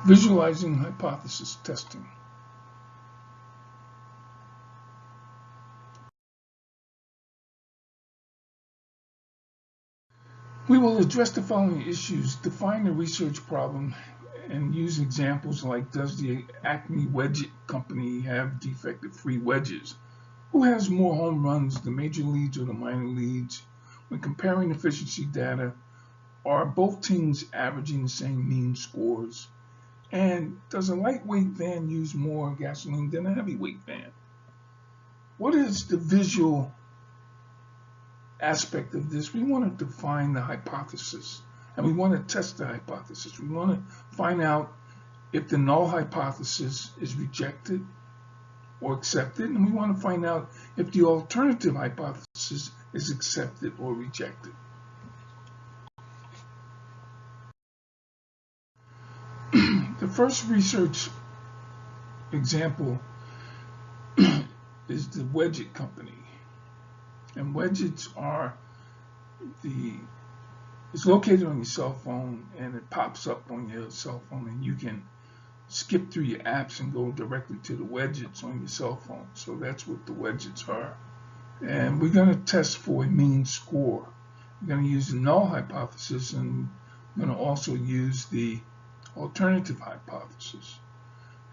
Visualizing hypothesis testing. We will address the following issues: define the research problem and use examples like, does the Acme Wedge Company have defective-free wedges? Who has more home runs, the major leagues or the minor leagues? When comparing efficiency data, are both teams averaging the same mean scores? And does a lightweight van use more gasoline than a heavyweight van? What is the visual aspect of this? We want to define the hypothesis, and we want to test the hypothesis. We want to find out if the null hypothesis is rejected or accepted, and we want to find out if the alternative hypothesis is accepted or rejected. The first research example is the Wedge Company. And wedges are it's located on your cell phone, and it pops up on your cell phone, and you can skip through your apps and go directly to the widgets on your cell phone. So that's what the widgets are. And we're going to test for a mean score. We're going to use the null hypothesis, and we're going to also use the alternative hypothesis.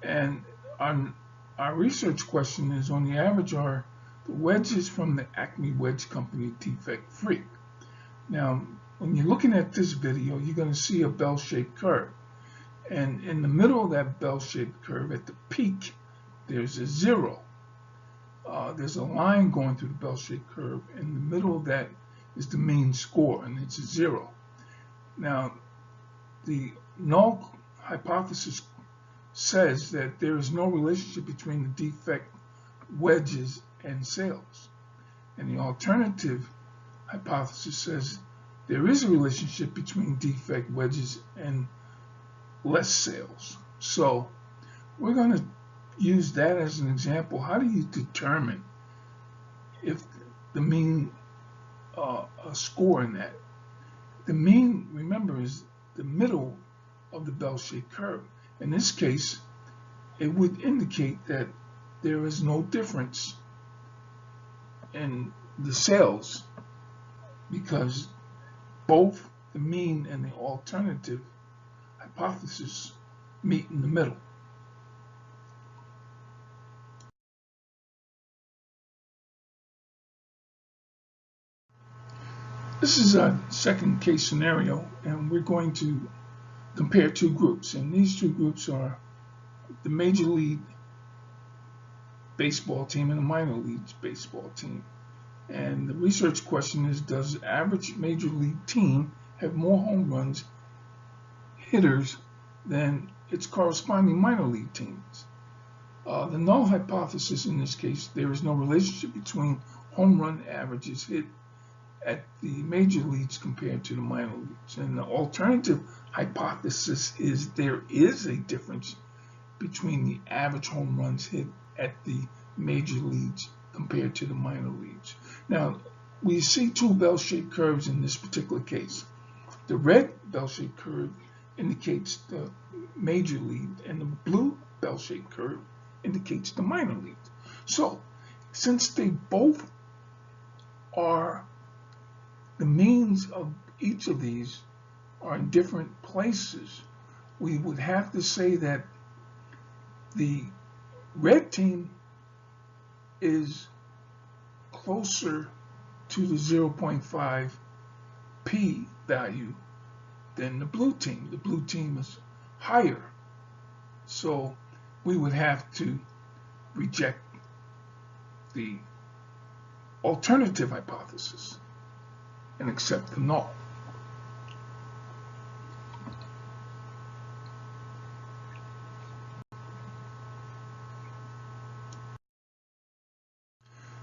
And our research question is, on the average, are the wedges from the Acme Wedge Company defect-free? Now, when you're looking at this video, you're going to see a bell-shaped curve. And in the middle of that bell-shaped curve, at the peak, there's a 0. There's a line going through the bell-shaped curve. In the middle of that is the mean score, and it's a 0. Now, the null hypothesis says that there is no relationship between the defect wedges and sales. And the alternative hypothesis says there is a relationship between defect wedges and less sales. So we're going to use that as an example. How do you determine if the mean score in that? The mean, remember, is the middle of the bell-shaped curve. In this case, it would indicate that there is no difference in the sales because both the mean and the alternative hypothesis meet in the middle. This is a second case scenario, and we're going to compare two groups, and these two groups are the Major League Baseball team and the minor league baseball team. And the research question is, does the average Major League team have more home runs hitters than its corresponding minor league teams? The null hypothesis in this case, there is no relationship between home run averages hit at the major leagues compared to the minor leagues. And the alternative hypothesis is there is a difference between the average home runs hit at the major leagues compared to the minor leagues. Now, we see two bell-shaped curves in this particular case. The red bell-shaped curve indicates the major league, and the blue bell-shaped curve indicates the minor league. So, since they both are, the means of each of these are in different places, we would have to say that the red team is closer to the 0.5 p value than the blue team. The blue team is higher. So we would have to reject the alternative hypothesis and accept the null.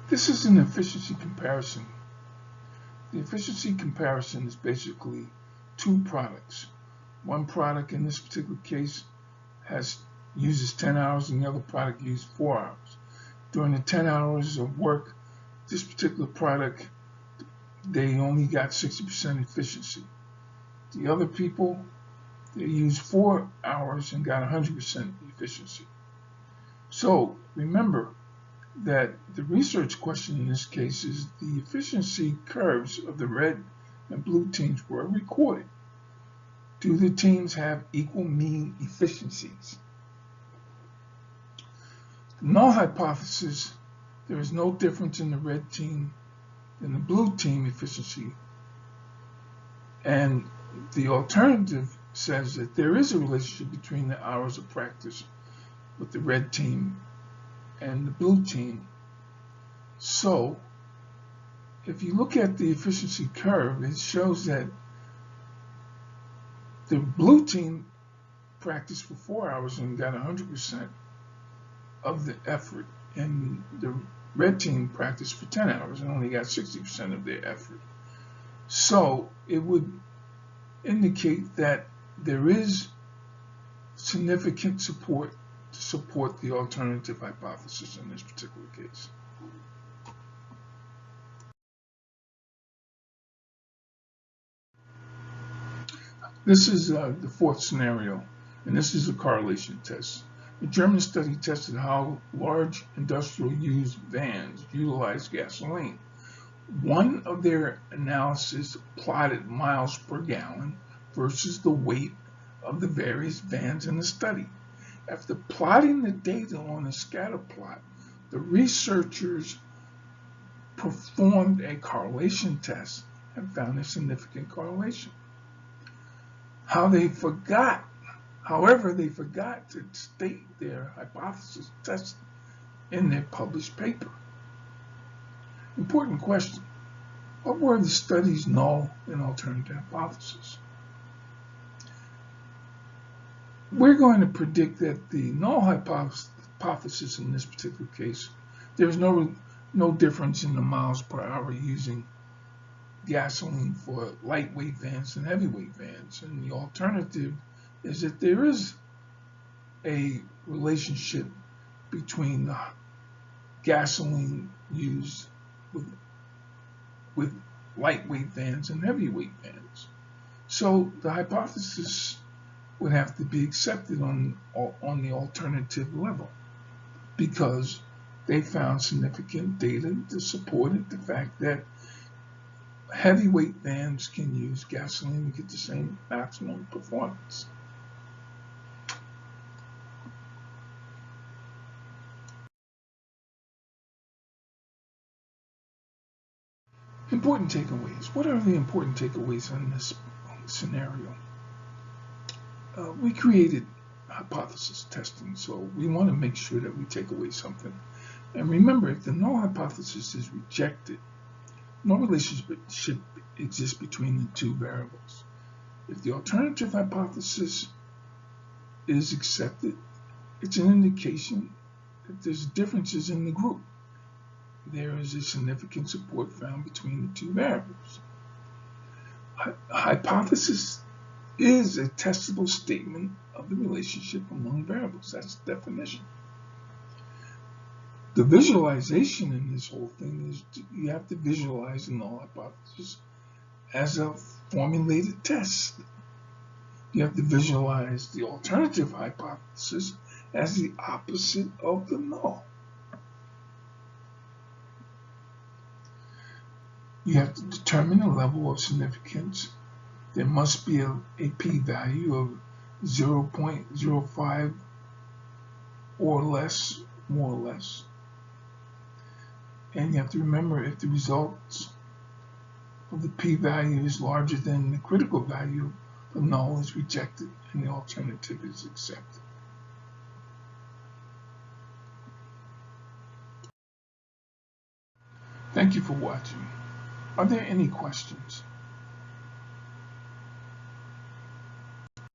This is an efficiency comparison. The efficiency comparison is basically two products. One product in this particular case uses 10 hours and the other product uses 4 hours. During the 10 hours of work, this particular product, they only got 60% efficiency. The other people, They used 4 hours and got 100% efficiency. So remember that the research question in this case is the efficiency curves of the red and blue teams were recorded. Do the teams have equal mean efficiencies? The null hypothesis, there is no difference in the red team than the blue team efficiency. And the alternative says that there is a relationship between the hours of practice with the red team and the blue team. So if you look at the efficiency curve, it shows that the blue team practiced for 4 hours and got 100% of the effort, and the red team practiced for 10 hours and only got 60% of their effort. So it would indicate that there is significant support to support the alternative hypothesis in this particular case. This is the fourth scenario, and this is a correlation test. A German study tested how large industrial used vans utilize gasoline. One of their analyses plotted miles per gallon versus the weight of the various vans in the study. After plotting the data on a scatter plot, the researchers performed a correlation test and found a significant correlation. However, they forgot to state their hypothesis test in their published paper. Important question: what were the study's null and alternative hypotheses? We're going to predict that the null hypothesis in this particular case, there's no difference in the miles per hour using gasoline for lightweight vans and heavyweight vans. And the alternative is that there is a relationship between the gasoline used with lightweight vans and heavyweight vans. So the hypothesis would have to be accepted on the alternative level, because they found significant data to support it, the fact that heavyweight vans can use gasoline and get the same maximum performance. Important takeaways. What are the important takeaways on this scenario? We created hypothesis testing, so we want to make sure that we take away something. And remember, if the null hypothesis is rejected, no relationship exists between the two variables. If the alternative hypothesis is accepted, it's an indication that there's differences in the group. There is a significant support found between the two variables. A hypothesis is a testable statement of the relationship among variables. That's the definition. The visualization in this whole thing is you have to visualize the null hypothesis as a formulated test. You have to visualize the alternative hypothesis as the opposite of the null. You have to determine a level of significance. There must be a p-value of 0.05 or less, more or less. And you have to remember, if the results of the p-value is larger than the critical value, the null is rejected and the alternative is accepted. Thank you for watching. Are there any questions?